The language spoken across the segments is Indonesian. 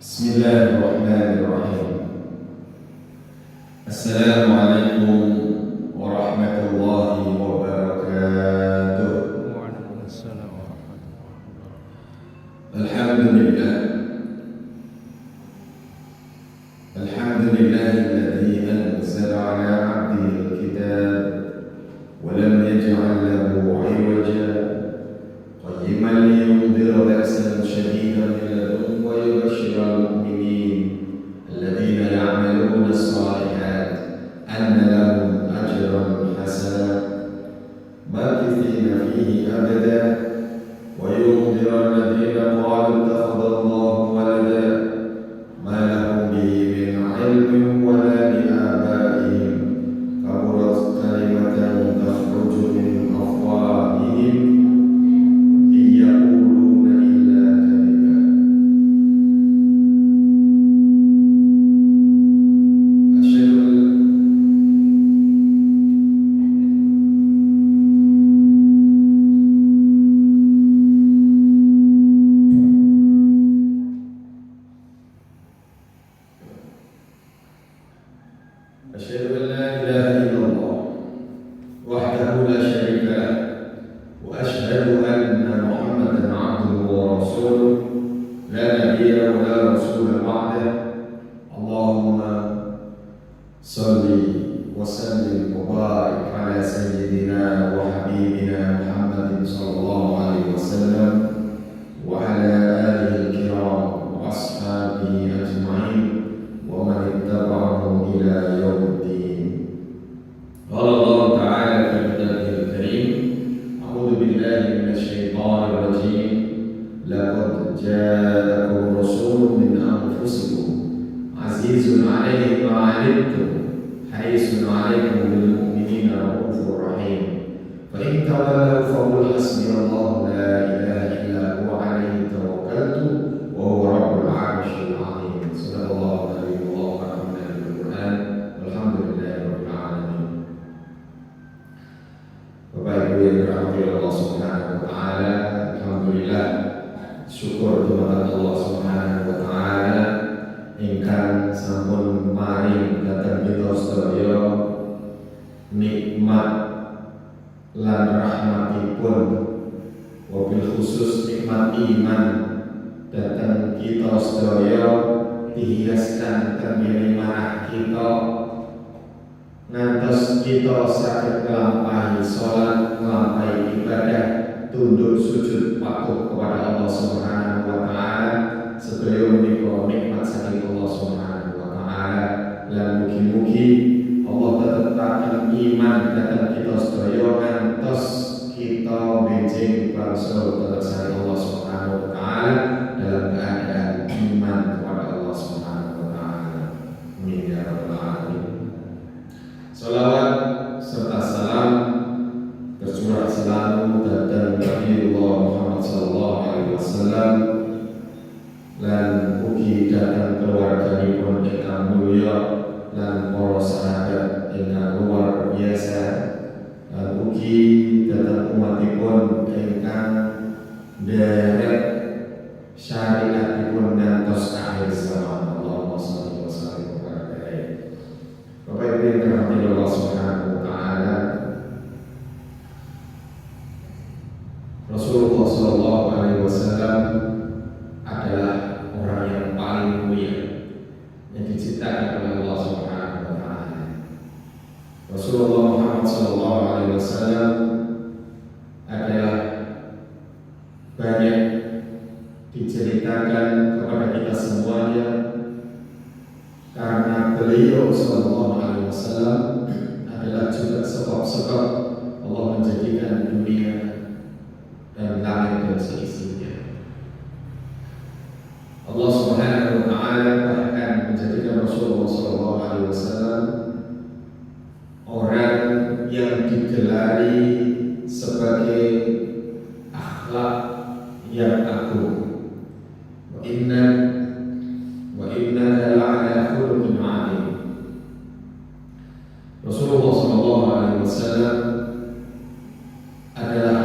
Bismillahirrahmanirrahim. Assalamualaikum warahmatullahi wabarakatuh. Waalaikumsalam warahmatullahi wabarakatuh. Alhamdulillah. Alhamdulillahilladzi anzala ala 'abdihi al-kitab wa lam yaj'al lahu 'iwaja qayyiman liyundhira ba'san shadidan min ladunhu wa yubashshira al-mu'minin الذين يعملون الصالحات أن لهم أجرا حسنا ماكثين فيه أبدا وينذر الذين قالوا اتخذ الله ولدا ما لهم به من علم ولا لآبائهم كبرت كلمة تخرج من أفواههم إن يقولون إلا كذبا أشهد أن لا إله إلا الله وحده لا شريك له وأشهد أن محمدا عبده ورسوله لا نبي ولا رسول بعده اللهم صل وسلم وبارك على سيدنا وحبيبنا محمد صلى الله عليه وسلم وعلى آله الكرام وأصحابه أجمعين ومن اتبعهم إلى يوم الدين. قال الله تعالى في كتابه الكريم: أعوذ بالله من الشيطان الرجيم. لقد جاءكم رسول من أنفسكم عزيز عليه ما عنتم حريص عليكم بالمؤمنين رؤوف رحيم فإن تولوا فقل حسبي الله لا إله إلا هو عليه توكلت وهو رب العرش العظيم. صدق الله العظيم الله ونعمنا بالقرآن والحمد لله رب العالمين. Bapak Ibu yang dirahmati Allah Subhanahu wa taala, alhamdulillah syukur kepada Allah Subhanahu wa taala ingkang sampun maring dhateng kita sedaya nikmat lan rahmatipun, wabil khusus nikmat iman dhateng kita sedaya dihiaskan kenging manah kita ngantos kita saged nglampahi salat, nglampahi ibadah, tunduk sujud patuh kepada Allah Subhanahu wa taala. Sedaya menika nikmat saking Allah Subhanahu wa taala. Lan mugi-mugi Allah tetep iman dhateng kita sedaya ngantos kita benjing bangsa dhateng Allah Subhanahu wa taala dalam keadaan iman kepada Allah Subhanahu wa taala. Amin ya rabbal alamin. Salawat serta salam tercurah selalu dhateng Nabiullah Muhammad sallallahu alaihi wasallam lan ugi dhateng keluarganipun ingkang mulya lan para sahabat ingkang luar biasa lan ugi dhateng umatipun ingkang nderek syariatipun ngantos akhir zaman. Allahumma shalli wa sallim wa barik alaihi. Bapak Ibu yang dirahmati Allah Subhanahu wa taala, Rasulullah sallallahu alaihi wasallam adalah orang yang paling mulia yang diciptakan oleh Allah Subhanahu wa taala. Rasulullah Muhammad sallallahu alaihi wasallam adalah banyak diceritakan kepada kita semuanya karena beliau sallallahu alaihi wasallam adalah juga sebab-sebab Allah menjadikan dunia dan langit dan seisinya. Allah Subhanahu wa taala bahkan menjadikan Rasulullah sallallahu alaihi wasallam orang yang digelari sebagai akhlak yang agung. Wa innaka la'ala khuluqin 'azim. Rasulullah sallallahu alaihi wasallam adalah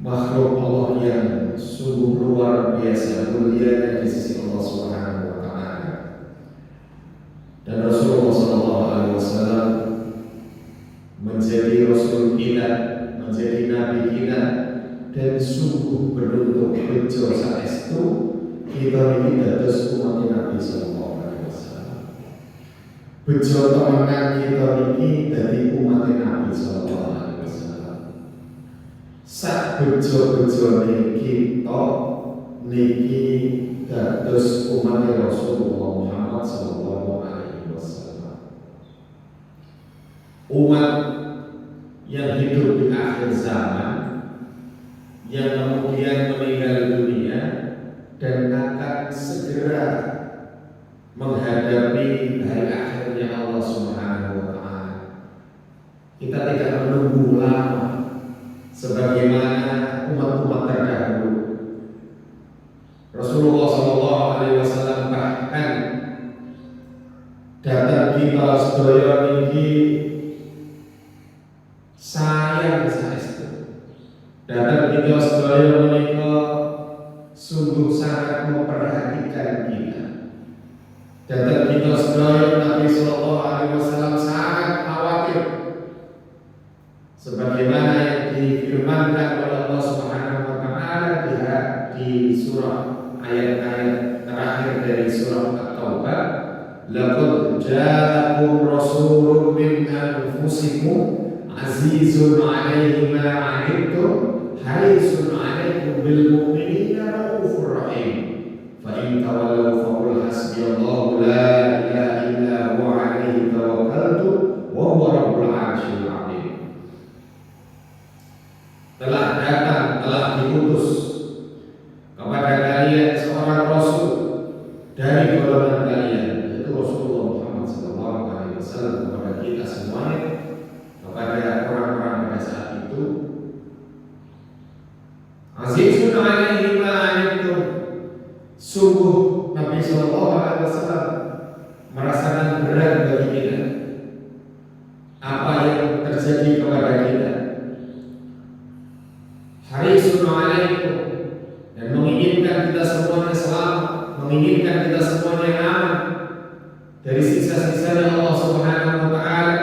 makhluk Allah yang sungguh luar biasa mulia di sisi Allah Subhanahu wa taala. Dan Rasulullah SAW menjadi Rasul kita, menjadi Nabi kita, dan sungguh beruntung bejo saestu kita ini dados umat Nabi Sallallahu Alaihi Wasallam. Bejo temenan kita ini dari umat Nabi Sallallahu Alaihi Wasallam. Sak bejo-bejo kita niki dados umat Rasulullah Muhammad Sallallahu Alaihi Wasallam. Umat yang hidup di akhir zaman, yang kemudian meninggal dunia dan akan segera menghadapi hari akhirnya Allah Subhanahu wa taala. Kita tidak menunggu lama sebagaimana umat-umat terdahulu. Rasulullah SAW bahkan datang kita sedaya niki sayang saestu. Datang kita sedaya menika sungguh sangat memperhatikan kita. Datang kita sedaya Nabi Sallallahu Alaihi Wasallam sangat khawatir, sebagaimana yang difirmankan oleh Allah Subhanahu Wa Taala di surah ayat-ayat terakhir dari surah At-Taubah. Laqad ja'akum rasulun min anfusikum azizun 'alaihi ma 'anittum harisun 'alaikum bil mu'minina raufur rahim. Fa in tawallaw faqul hasbiyallahu la ilaha illa huwa 'alaihi tawakkaltu wa huwa rabbul 'arsyil 'azim. Telah datang, telah diutus kepada kalian seorang rasul dari golongan kalian, yaitu Rasulullah Muhammad SAW, kepada kita semuanya, kepada orang-orang pada saat itu. Azizun 'alaihi ma 'anittum, sungguh Nabi SAW merasakan berat bagi kita apa yang terjadi kepada kita. Harisun 'alaikum, dan menginginkan kita semuanya selamat, menginginkan kita semuanya aman dari siksa-siksa Allah Subhanahu wa taala,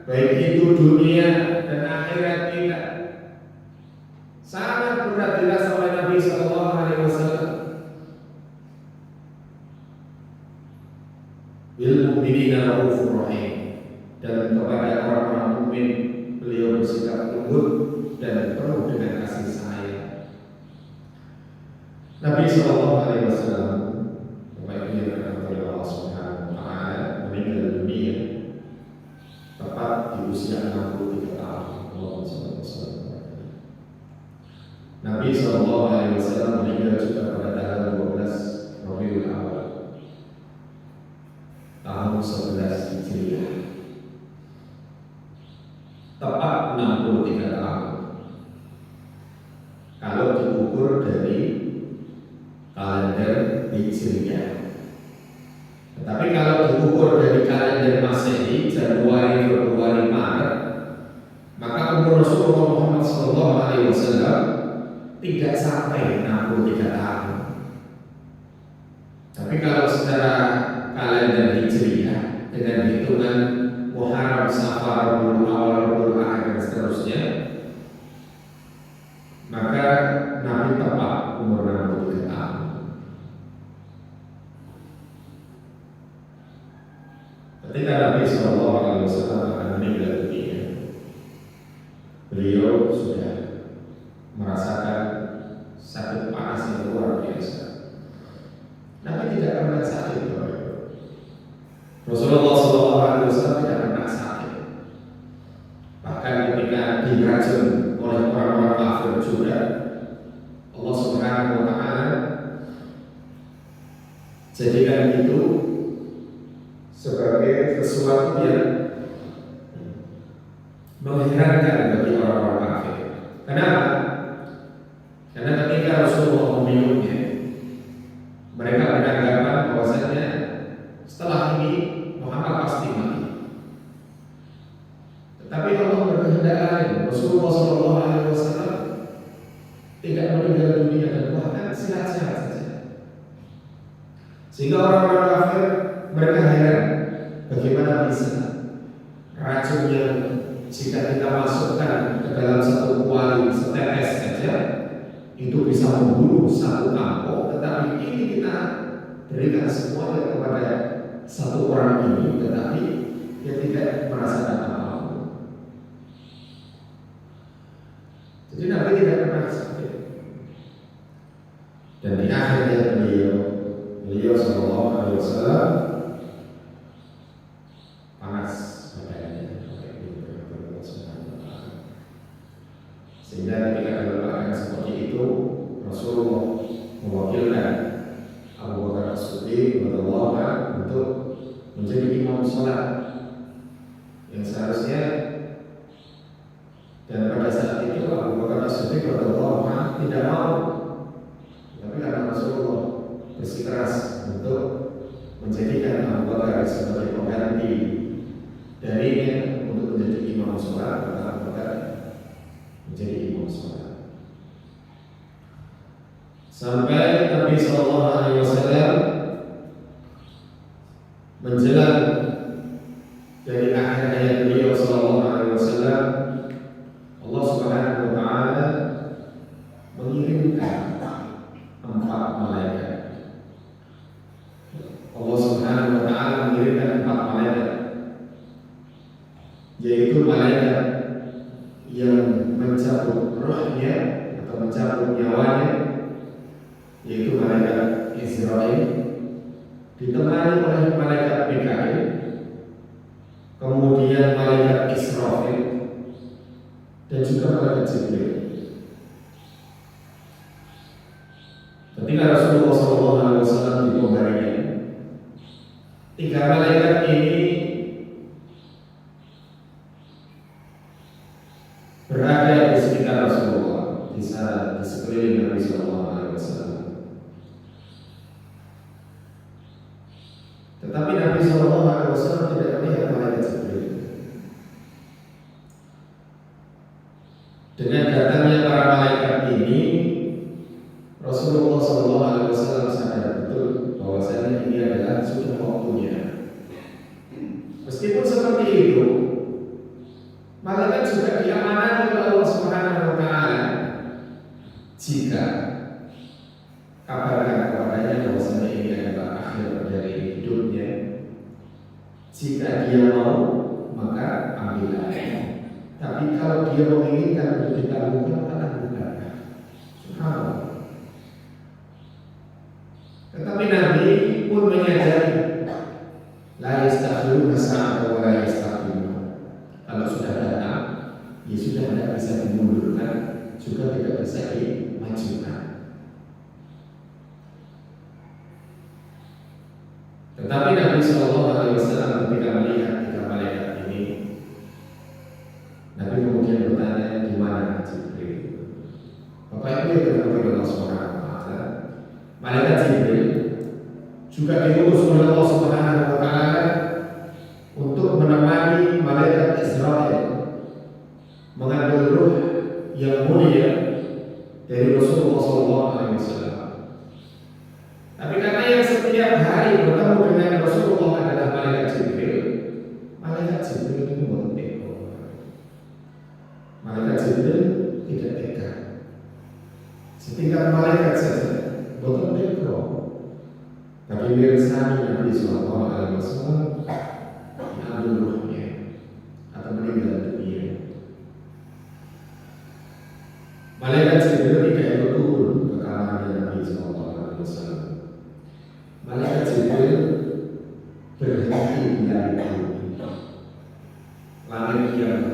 baik itu dunia dan akhirat kita. Sangat berat dirasa oleh Nabi Sallallahu Alaihi Wasallam. Bil mu'minina raufur rahim, dan kepada orang-orang mukmin beliau bersikap lembut dan penuh dengan kasih sayang. Nabi Sallallahu Alaihi Wasallam, yang dirahmati oleh Allah Subhanahu Wa Taala, meninggal dunia tepat di usia 63 tahun. Nabi Sallallahu Alaihi Wasallam meninggal juga pada tanggal 12 Rabiul Awal tahun 11 Hijriah, tepat 63 tahun kalau diukur dari kalender Hijriah. Tetapi kalau diukur dari kalender Masehi, Januari, Februari, Maret, maka umur Rasulullah Muhammad SAW tidak sampai 63 tahun. Tapi kalau secara kalender Hijriah dengan hitungan Muharram, Safar, Rabiul Awal, Rabiul Akhir dan seterusnya, maka Nabi tepat umur 63 tahun. Ketika Nabi SAW akan meninggal dunia, beliau sudah merasakan sakit panas yang luar biasa. Nabi tidak pernah sakit. Rasulullah SAW tidak pernah sakit. Bahkan ketika diracun oleh orang-orang kafir juga, Allah Subhanahu Wa Taala jadikan itu sebagai sesuatu yang mengherankan bagi orang-orang kafir. Kenapa? Karena ketika Rasulullah meminumnya, mereka beranggapan bahwasanya setelah ini Muhammad pasti mati. Tetapi Allah berkehendak lain. Rasulullah SAW tidak meninggal dunia sehat-sehat saja. Sehingga orang-orang kafir mereka heran bagaimana bisa racun yang jika kita masukkan ke dalam satu kuali setetes saja itu bisa membunuh satu kampung, tetapi ini kita berikan semuanya kepada satu orang ini, tetapi dia tidak merasakan apa-apa. Jadi Nabi tidak pernah sakit. Dan di akhirnya beliau Sallallahu Alaihi Wasallam panas badannya, sehingga ketika dalam keadaan seperti itu Rasulullah mewakilkan Abu Bakar As-Siddiq radhiyallahu anhu untuk menjadi imam sholat yang seharusnya, dan pada saat itu Abu Bakar As-Siddiq radhiyallahu anhu tidak mau, tapi karena Rasulullah bersikeras untuk menjadikan Abu Bakar sebagai pengganti darinya untuk menjadi imam sholat, maka Abu Bakar menjadi imam sholat. Sampai Nabi Sallallahu Alaihi Wasallam menjelang dari akhir hayat beliau Sallallahu Alaihi Wasallam, Allah Subhanahu Wa Taala mengirimkan 4 malaikat. Allah Subhanahu Wa Taala mengirimkan 4 malaikat, yaitu malaikat yang mencabut rohnya atau mencabut nyawanya, yaitu malaikat Israel, ditemani oleh malaikat Mikail, kemudian malaikat Israfil, dan juga malaikat Jibril. Ketika Rasulullah SAW dikombarinya, 3 malaikat ini berada di sekitar Rasulullah, di sekeliling Nabi Sallallahu Alaihi Wasallam. Tetapi Nabi Sallallahu Alaihi Wasallam tidak melihat malaikat Jibril. Dengan datangnya para malaikat ini, Rasulullah Sallallahu Alaihi Wasallam sadar betul bahwasanya ini adalah sudah waktunya. Meskipun seperti itu, malaikat juga diamanati oleh Allah Subhanahu Wa Taala jika kabarkan kepadanya bahwasanya ini adalah akhir dari hidupnya. Jika dia mau, maka ambillah. Tapi kalau dia menginginkan untuk ditangguhkan, maka tangguhkan. Subhanallah. Tetapi Nabi pun menyadari la yastakhiruna sa'atan wa la yastaqdimun. Kalau sudah datang, ya sudah tidak bisa dimundurkan, juga tidak bisa dimajukan. Tetapi Nabi Sallallahu Alaihi Wasallam ketika melihat 3 malaikat ini, Nabi kemudian bertanya, di mana Jibril? Bapak Ibu yang dirahmati Allah Subhanahu Wa Taala, malaikat Jibril juga diutus oleh Allah Subhanahu Wa Taala untuk menemani malaikat Israel mengambil ruh yang mulia dari Rasulullah Sallallahu Alaihi Wasallam. Tapi karena yang setiap hari bertemu dengan Rasulullah adalah malaikat Jibril itu bukan tega. Malaikat Jibril tidak tega. Setingkat malaikat saja bukan tega. Bagi mirsani Nabi Sallallahu Alaihi Wasallam diambil ruhnya atau meninggal dunia. Malaikat Jibril tidak ikut turun ke kamarnya Nabi Sallallahu Alaihi Wasallam. Malaikat Jibril berhenti di langit bumi, langit yang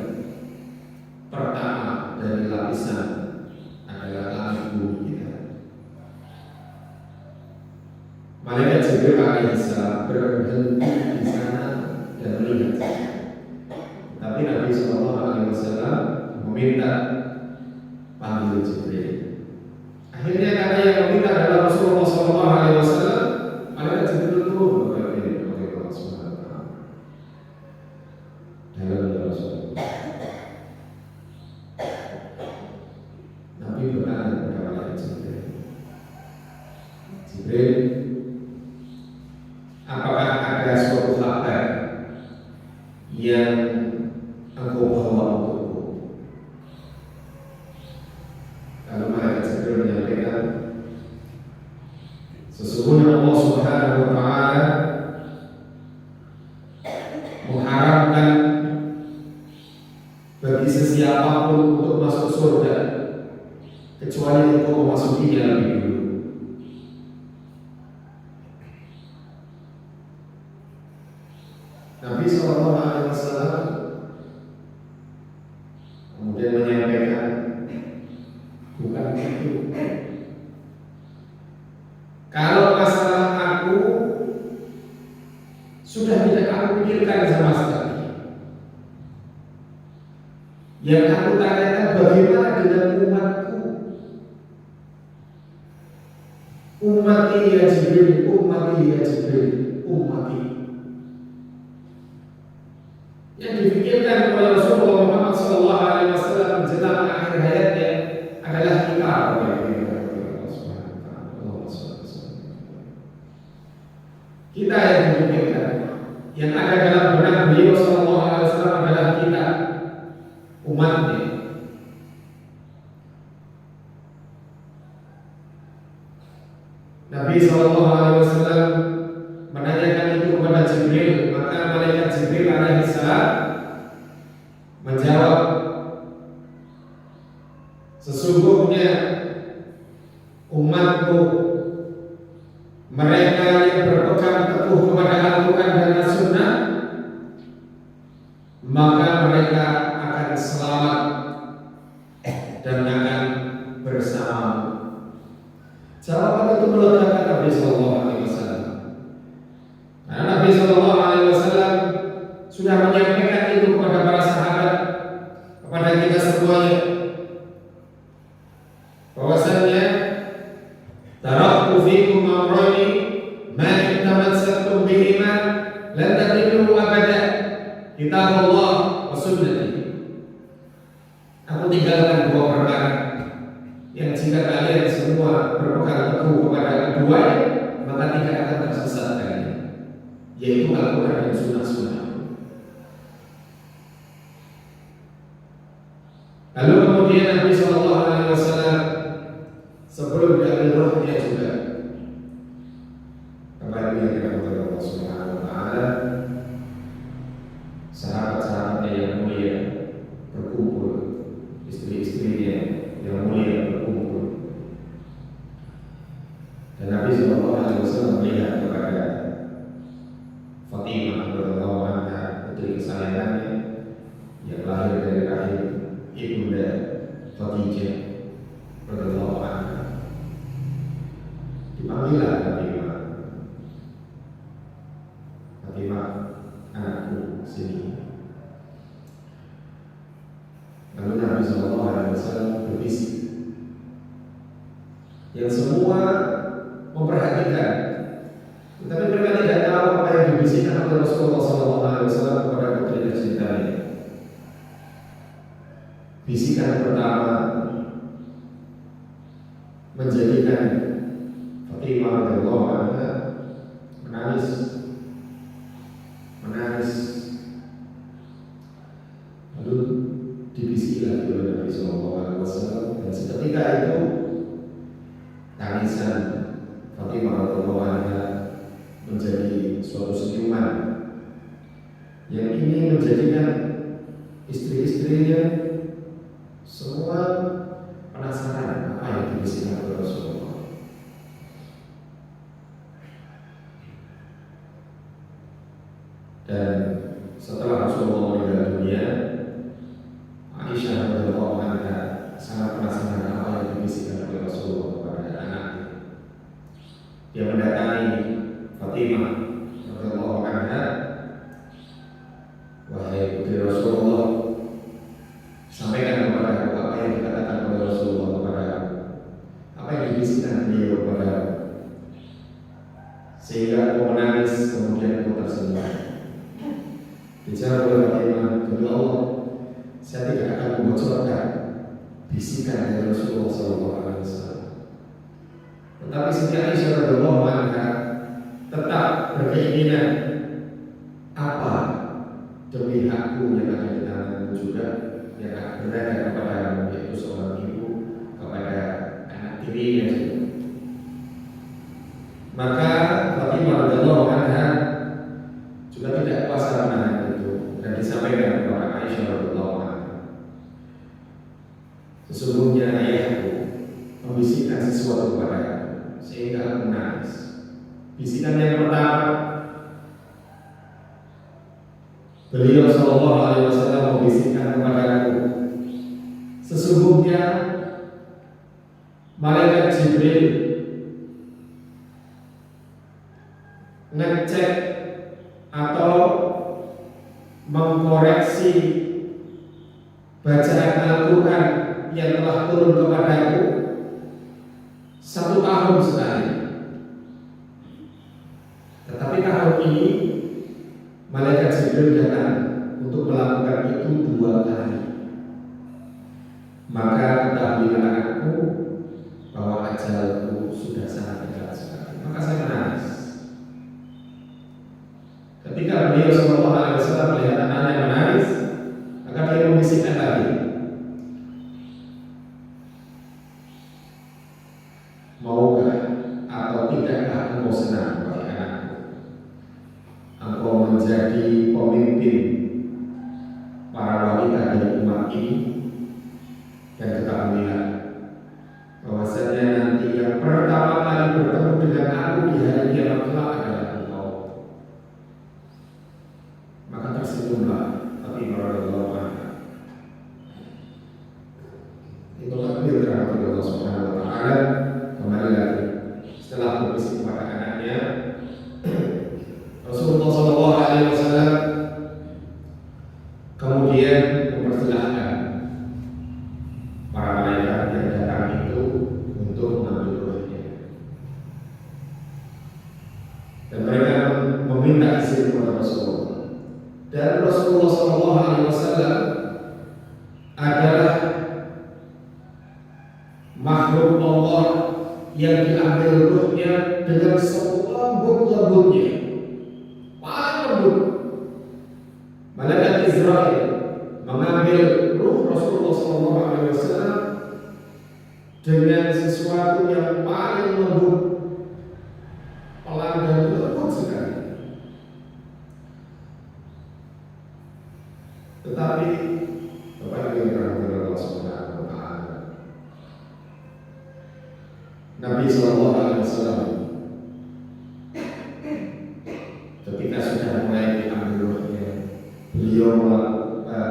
pertama dari lapisan adalah langit bumi kita. Malaikat Jibril alaihissalam berhenti di sana dan melihat. Tapi Nabi Sallallahu Alaihi Wasallam meminta panggil Jibril. Akhirnya karena yang meminta adalah Rasulullah Sallallahu Alaihi Wasallam, malaikat Jibril turun kepada Allah Subhanahu Wa Taala. Dalam Rasulullah, Nabi bertanya kepada malaikat Jibril, Jibril, apakah ada suatu kabar yang engkau bawa untukku? Lalu malaikat Jibril menyampaikan, sesungguhnya Allah Subhanahu wa Ta'ala mengharamkan bagi sesiapapun untuk masuk surga kecuali engkau memasukinya lebih dulu. Nabi SAW kemudian menyampaikan, bukan itu. Kalau masalah aku sudah tidak aku pikirkan sama sekali. Yang aku tanyakan bagaimana dengan umatku. Ummati ya Jibril, ummati ya Jibril, ummati. Yang difikirkan oleh Rasulullah Muhammad SAW menjelang akhir hayatnya adalah kita. Kita yang dipikirkan. Yang ada dalam benak beliau SAW adalah kita, umatnya. Nabi SAW menanyakan itu kepada Jibril, maka malaikat Jibril alaihissalam menjawab, sesungguhnya umatku mereka yang berpegang teguh kepada Al-Quran dan As-Sunnah, maka mereka akan selamat dan akan bersama. Jawaban itu melegakan Nabi SAW. Karena Nabi SAW sudah menyampaikan itu kepada para sahabat, kepada kita semuanya, bahwasanya taraktu fikum amrayni ma in tamassaktum bihima lan tadillu abada, kitabullah wa sunnati. Aku tinggalkan dua perkara yang jika kalian semua berpegang teguh kepada keduanya, maka tidak akan tersesat kalian, yaitu Al-Quran dan Sunnah-Sunnah. Lalu kemudian Nabi SAW sebelum diambil rohnya juga kembali kepada Allah Subhanahu wa Ta'ala, sahabat-sahabatnya yang mulia berkumpul, istri-istrinya yang mulia berkumpul, dan Nabi SAW melihat kepada Fatimah radhiyallahu anha, putri kesayangannya yang lahir dari rahim ibunda Khadijah radhiyallahu anha. Dipanggillah Fatimah, Fatimah anakku sini. Lalu Nabi SAW berbisik, yang semua memperhatikan, tetapi mereka tidak tahu apa yang dibisikkan oleh Rasulullah SAW kepada putri tercintanya. Bisikan pertama menjadikan Fatimah radhiyallahu anha menangis. Lalu dibisiki lagi oleh Nabi SAW, dan seketika itu tangisan Fatimah radhiyallahu anha menjadi suatu senyuman yang ini menjadikan istri-istrinya semua penasaran apa yang dibisikkan oleh Rasulullah. Dan setelah Rasulullah meninggal dunia, Aisyah radhiyallahu anha sangat penasaran apa yang dibisikkan oleh Rasulullah kepada anaknya. Dia mendatangi Fatimah radhiyallahu anha, wahai putri Rasulullah, sampaikan kepada aku apa yang dikatakan oleh Rasulullah kepada aku, apa yang dibisikkan beliau kepada aku, sehingga aku menangis kemudian aku tersenyum. Dijawab oleh Fatimah, demi Allah, saya tidak akan membocorkan bisikan dari Rasulullah SAW. Tetapi Siti Aisyah radhiyallahu istrinya juga. Maka Fatimah radhiyallahu anha juga tidak kuasa menahan itu dan disampaikan kepada Aisyah radhiyallahu anha. Sesungguhnya ayahku membisikkan sesuatu kepadaku sehingga aku menangis. Bisikan yang pertama, beliau sallallahu alaihi wasallam membisikkan kepadaku, sesungguhnya malaikat Jibril ngecek atau mengkoreksi bacaan Al-Quran yang telah turun kepadaku 1 tahun sekali. Tetapi tahun ini malaikat Jibril datang untuk melakukan itu 2 kali. Maka ketahuilah aku bahwa ajalku sudah sangat dekat sekali. Maka saya menangis. Ketika beliau sallallahu alaihi wasallam melihat anaknya menangis, maka dia membisikkan lagi, maukah atau tidakkah engkau senang wahai anakku, engkau menjadi pemimpin para wanita dari umat ini, dan ketahuilah bahwasanya nanti yang pertama kali bertemu dengan aku di hari kiamat kelak adalah engkau. Maka tersenyumlah Fatimah radhiyallahu anha. Itulah beliau terhadap Allah Subhanahu wa taala. Kembali lagi setelah berbisik kepada anaknya, Rasulullah sallallahu alaihi wasallam kemudian mempersilahkan para malaikat yang datang itu untuk mengambil ruhnya. Dan mereka meminta izin kepada Rasulullah. Dan Rasulullah sallallahu alaihi wasallam adalah makhluk Allah yang diambil ruhnya dengan selembut-lembutnya, paling lembut. Malaikat Israel mengambil ruh Rasulullah sallallahu alaihi wasallam dengan sesuatu yang paling lembut, pelan dan lembut sekali. Tetapi Bapak Ibu yang dirahmati Allah Subhanahu wa taala, Nabi sallallahu alaihi wasallam ketika sudah mulai diambil ruhnya, beliau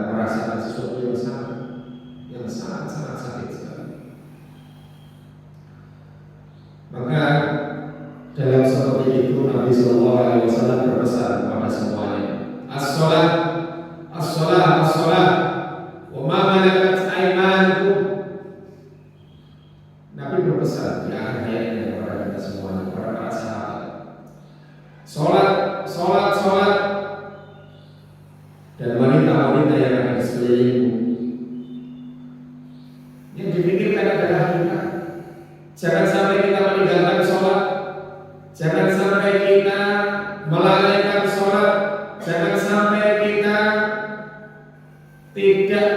merasakan sesuatu yang sangat sakit sekali. Maka dalam seperti itu Nabi sallallahu alaihi wasallam berpesan kepada semuanya, as-shalah, as-shalah, as-shalah, wa ma malakat aymanukum. Nabi berpesan di akhir hayatnya kepada kita semuanya, kepada para sahabat, sholat, sholat, sholat. Dan wanita-wanita yang ada di sekelilingmu, yang dipikirkan adalah kita. Jangan sampai kita meninggalkan sholat, jangan sampai kita melalaikan sholat, jangan sampai kita tidak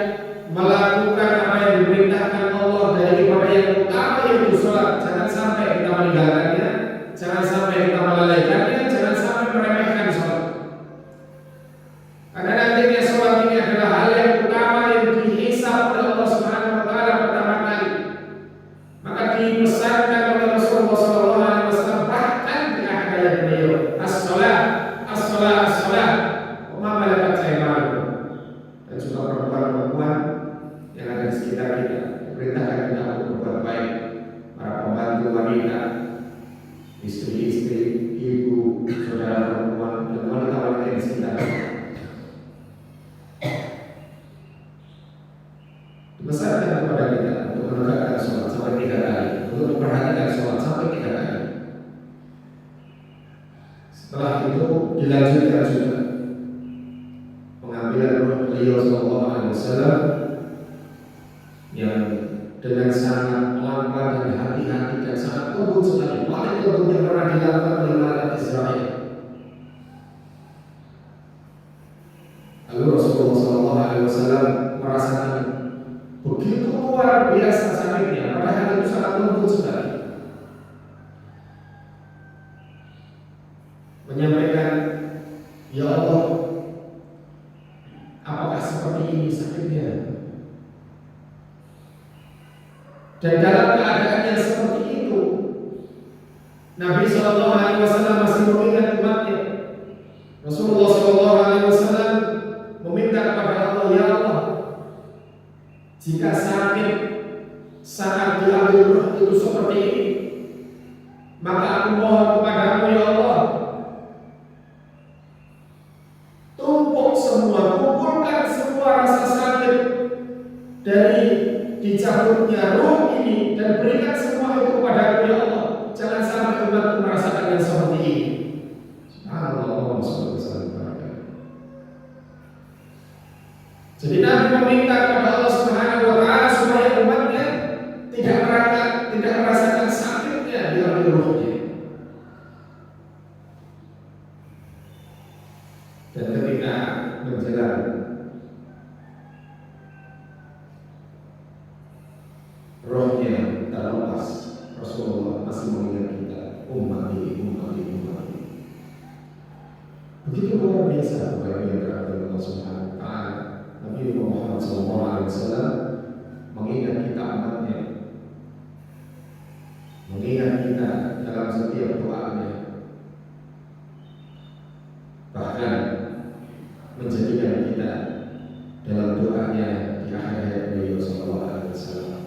melakukan apa yang diperintahkan Allah dari ibadah yang utama, yaitu sholat. Jangan sampai kita meninggalkannya, jangan sampai kita melalaikannya, jangan sampai meremehkan sholat. Karena nantinya sholat ini adalah hal yang utama yang dihisab oleh Allah Subhanahu wa taala pertama kali. Maka dipesankan oleh Rasulullah sallallahu alaihi wasallam bahkan di akhir hayat beliau, as-shalah, as-shalah, as-shalah, wa ma malakat aymanukum. Dan juga perempuan-perempuan yang ada di sekitar kita, perintahkan kita untuk berbuat baik, para pembantu wanita, istri-istri, ibu, saudara perempuan, dan wanita-wanita yang di sekitar kita. Dipesankan kepada kita untuk menegakkan sholat sampai 3 kali, untuk memperhatikan sholat sampai 3 kali. Setelah itu dilanjutkan juga pengambilan ruh beliau sallallahu alaihi wasallam yang dengan sangat pelan-pelan dan hati-hati dan sangat lembut sekali, paling lembut yang pernah dilakukan oleh malaikat Israel. Lalu Rasulullah sallallahu alaihi wasallam merasakan begitu luar biasa sakitnya, padahal itu sangat lembut sekali. Dan dalam keadaan yang seperti itu, Nabi SAW masih mengingat umatnya. Rasulullah SAW meminta kepada Allah, ya Allah, jika sakit saat diambil ruh itu seperti ini, maka aku mohon kepadamu ya Allah, kumpulkan semua rasa sakit dari dicabutnya ruh ini dan berikan semua itu kepadaku ya Allah. Jangan sampai umatku merasakan yang seperti ini. Subhanallah, jadi Nabi meminta kepada Allah Subhanahu wa Ta'ala supaya umatnya tidak merasakan sakitnya di dalam ruhnya. Dan ketika menjelang rohnya terlepas, Rasulullah masih mengingat kita, ummati. Begitu luar biasa Bapak Ibu yang dirahmati Allah Subhanahu wa Ta'ala. Nabi Muhammad SAW mengingat kita umatnya, mengingat kita dalam setiap doanya, bahkan menjadikan kita dalam doanya di akhir hayat beliau sallallahu alaihi wasallam.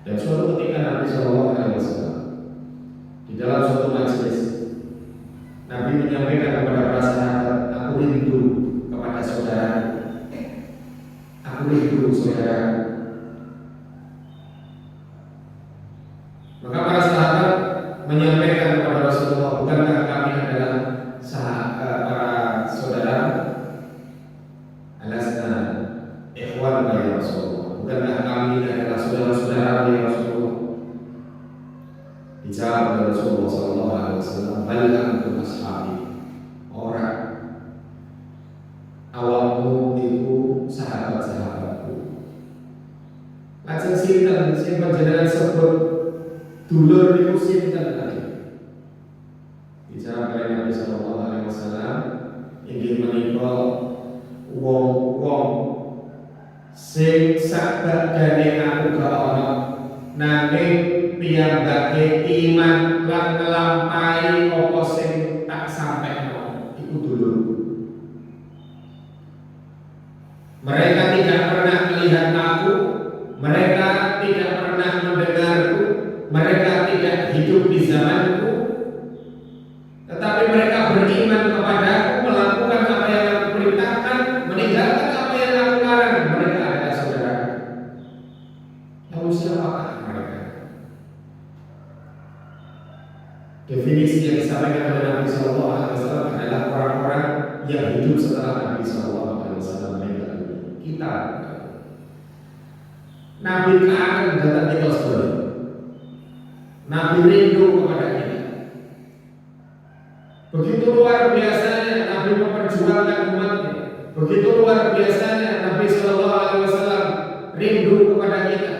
Dan suatu ketika Nabi sallallahu alaihi wasallam di dalam suatu majelis, Nabi menyampaikan kepada para sahabat, aku rindu kepada saudara, aku rindu saudara. Maka para sahabat menyampaikan kepada Rasulullah, bukankah kami adalah para saudara? Alasna ikhwan ya Rasulullah, bukankah kami adalah saudara-saudara ya Rasulullah? Dijawab oleh Rasulullah sallallahu alaihi wasallam, bal antum ashabi. Orang awakmu itu sahabat-sahabatku. Lajeng sinten sing panjenengan sebut dulur niku sinten tadi? Dijawab oleh Nabi sallallahu alaihi wasallam, inggih menika wong-wong sing sakbadane aku gak ana, nanging piyambake iman lan nglampahi apa sing tak sampaikan, iku dulur. Mereka tidak pernah melihat aku, mereka tidak pernah mendengarku, mereka tidak hidup di zamanku, tetapi mereka beriman kepadaku, melakukan apa yang aku perintahkan, meninggalkan apa yang aku larang. Mereka adalah saudara. Lalu siapakah mereka? Definisi yang disampaikan oleh Nabi sallallahu alaihi wasallam adalah orang-orang yang hidup setelah Nabi sallallahu alaihi wasallam meninggal. Kita Nabi akan datang kita sekali. Nabi rindu kepada kita. Begitu luar biasanya Nabi memperjuangkan umatnya. Begitu luar biasanya Nabi sallallahu alaihi wasallam rindu kepada kita.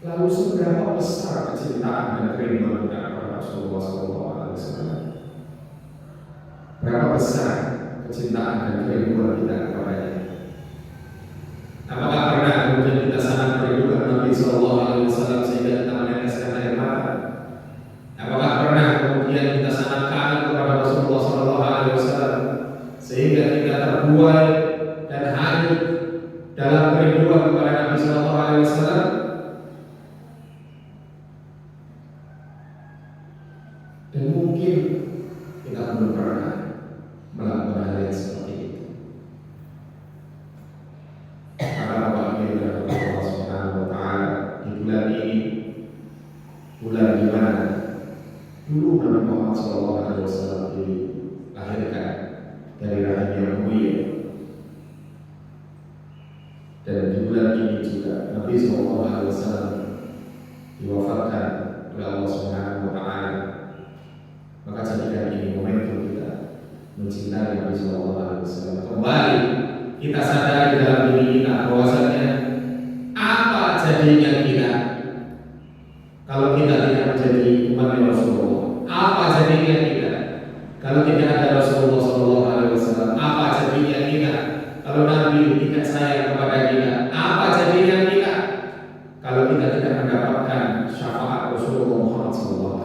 Lalu seberapa besar kecintaan dan kerinduan kita kepada Rasulullah SAW? Berapa besar kecintaan dan kerinduan kita kepadanya? Apakah pernah kemudian kita sangat merindukan Nabi SAW sehingga kita meneteskan air mata? Apakah pernah kemudian kita sangat kangen kepada Rasulullah SAW sehingga kita terbuai dan hanyut dalam kerinduan kepada Nabi SAW? Dan mungkin kita belum pernah melakukan hal yang seperti itu. Karena Bapak Ibu dan Allah Subhanahu wa Ta'ala, di bulan ini, bulan di mana dulu Nabi Muhammad SAW dilahirkan dari rahim yang mulia, dan di bulan ini juga Nabi SAW diwafatkan oleh Allah Subhanahu wa Ta'ala. Maka jadikan ini momentum kita mencintai Nabi SAW. Kembali kita sadari dalam diri kita bahwasanya apa jadinya kita kalau kita tidak menjadi umat Rasulullah? Apa jadinya kita kalau tidak ada Rasulullah SAW? Apa jadinya kita kalau Nabi tidak sayang kepada kita? Apa jadinya kita kalau kita tidak mendapatkan syafaat Rasulullah Muhammad SAW.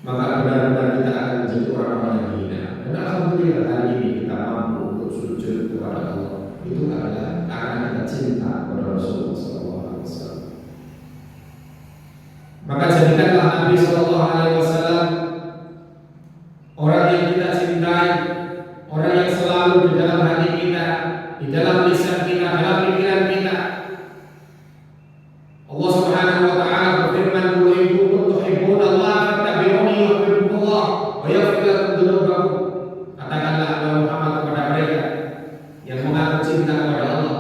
Maka benar-benar kita akan menjadi orang-orang yang hina. Dan alhamdulillah hari ini kita mampu untuk sujud kepada Allah. Itu adalah karena kita cinta kepada Rasulullah SAW. Maka jadikanlah Nabi SAW orang yang kita cintai, orang yang selalu di dalam hati kita, di dalam lisan kita, dalam pikiran kita. Allah Subhanahu wa taala berfirman, "Qul in kuntum tuhibbunallaha fattabi'uni yuhibbukumullah wa yaghfir lakum dzunubakum." Katakanlah wahai Muhammad kepada mereka yang mengaku cinta kepada Allah.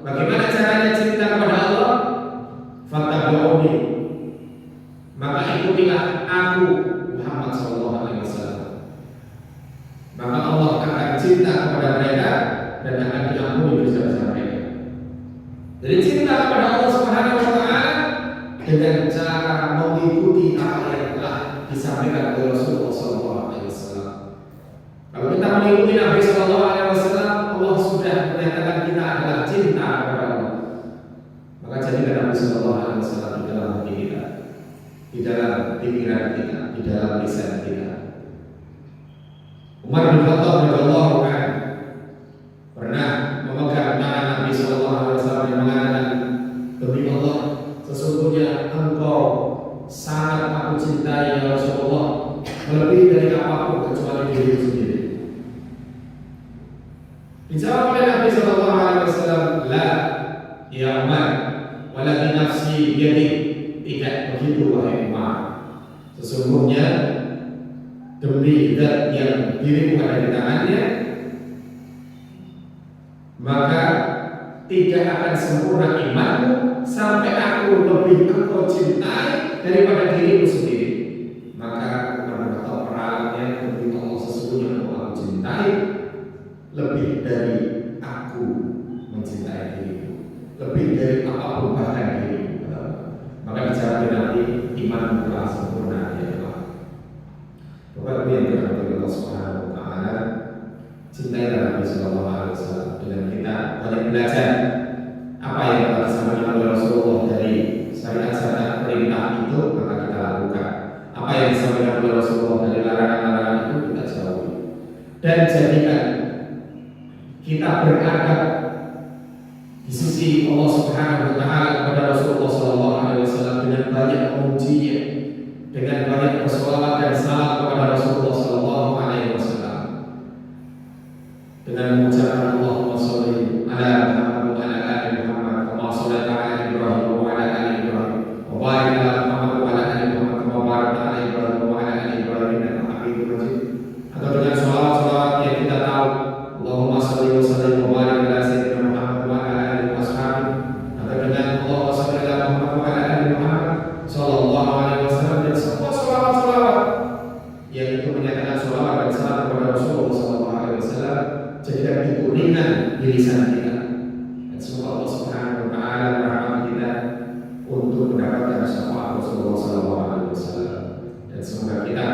Bagaimana caranya cinta kepada Allah? Fattabi'uni. Maka ikutilah aku Muhammad sallallahu alaihi wasallam. Maka Allah akan cinta kepada mereka dan akan diampuni dosa-dosa mereka. Jadi cinta kepada Allah Subhanahu wa taala dengan cara mengikuti apa yang telah disampaikan oleh Rasulullah sallallahu alaihi wasallam. Kalau kita mengikuti Nabi sallallahu alaihi wasallam, Allah sudah menyatakan kita adalah cinta kepada Allah. Maka jadikan Nabi sallallahu alaihi wasallam di dalam hati kita, di dalam pikiran kita, di dalam lisan kita. Umar bin Khattab radhiyallahu anhu pernah memegang tangan Nabi sallallahu alaihi wasallam yang mengatakan, "Demi Allah, sesungguhnya engkau sangat aku cintai ya Rasulullah, melebihi dari apapun kecuali diriku sendiri." Dijawab oleh Nabi sallallahu alaihi wasallam, "La ya Umar, walakin nafsi biyadi." Tidak begitu wahai Umar. Sesungguhnya demi zat yang dirimu ada di tangannya, maka tidak akan sempurna imanmu sampai aku lebih engkau cintai daripada dirimu sendiri. Maka Umar bin Khattab peralatnya, demi Allah sesungguhnya aku cintai lebih dari aku mencintai dirimu, lebih dari apapun bahkan dirimu. Maka dijawab Nabi, iman telah sempurna ya Allah. Bapak Ibu yang dirahmati Allah Subhanahu wa taala, cintailah Nabi sallallahu alaihi wasallam dengan kita banyak belajar apa yang telah disampaikan oleh Rasulullah dari syariat-syariat perintah itu, maka kita lakukan. Apa yang disampaikan oleh Rasulullah dari larangan-larangan itu kita jauhi. Dan jadikan kita beradab di sisi Allah Subhanahu wa taala kepada Rasulullah sallallahu alaihi wasallam dengan banyak memujinya, dengan banyak bersolawat dan salam kepada Rasulullah sallallahu alaihi wasallam, dengan mengucapkan Allahumma shalli ala Muhammad wa ala ali Muhammad kama shallaita ala Ibrahim wa ala ali Ibrahim wa barik ala Muhammad wa ala ali Muhammad kama barakta ala Ibrahim wa ala ali Ibrahim innaka Hamidum Majid. Atau dengan shalawat yang kita tahu, Allahumma shalli wa sallim wa barik ala sayyidina Muhammad wa ala ali washabi. Atau dengan Allahumma shalli ala Muhammad wa ala ali Muhammad sallallahu alaihi wasallam, dan semua shalawat yang itu menyatakan shalawat dan salam kepada Rasulullah sallallahu alaihi wasallam, jadikan itu ringan di lisan kita. Dan semoga Allah Subhanahu wa taala merahmati kita untuk mendapatkan syafaat Rasulullah sallallahu alaihi wasallam, dan semoga kita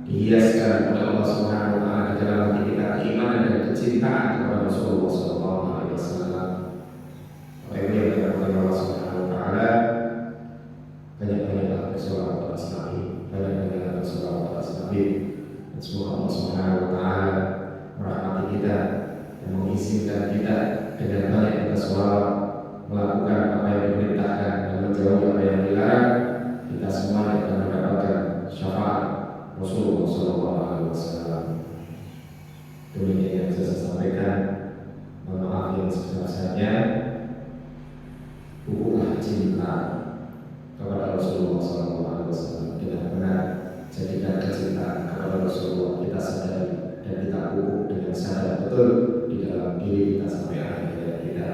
dihiaskan oleh Allah Subhanahu wa taala di dalam hati kita keimanan dan kecintaan kepada Rasulullah sallallahu alaihi wasallam. Bapak Ibu yang dirahmati Allah Subhanahu wa taala, banyak-banyaklah bersolawat atas Nabi, banyak-banyaklah bersolawat atas Nabi, dan semoga Allah Subhanahu wa taala merahmati kita dan mengizinkan kita dengan banyak bersolawat, melakukan apa yang diperintahkan dan menjauhi apa yang dilarang. Kita semua akan mendapatkan syafaat Rasulullah sallallahu alaihi wasallam. Demikian yang bisa saya sampaikan. Mohon maaf yang sebesar-besarnya. Pupuklah cinta kepada Rasulullah sallallahu alaihi wasallam dengan benar. Jadikan kecintaan kepada Rasulullah kita sadari dan kita pupuk dengan sadar betul di dalam diri kita sampai akhir hayat kita.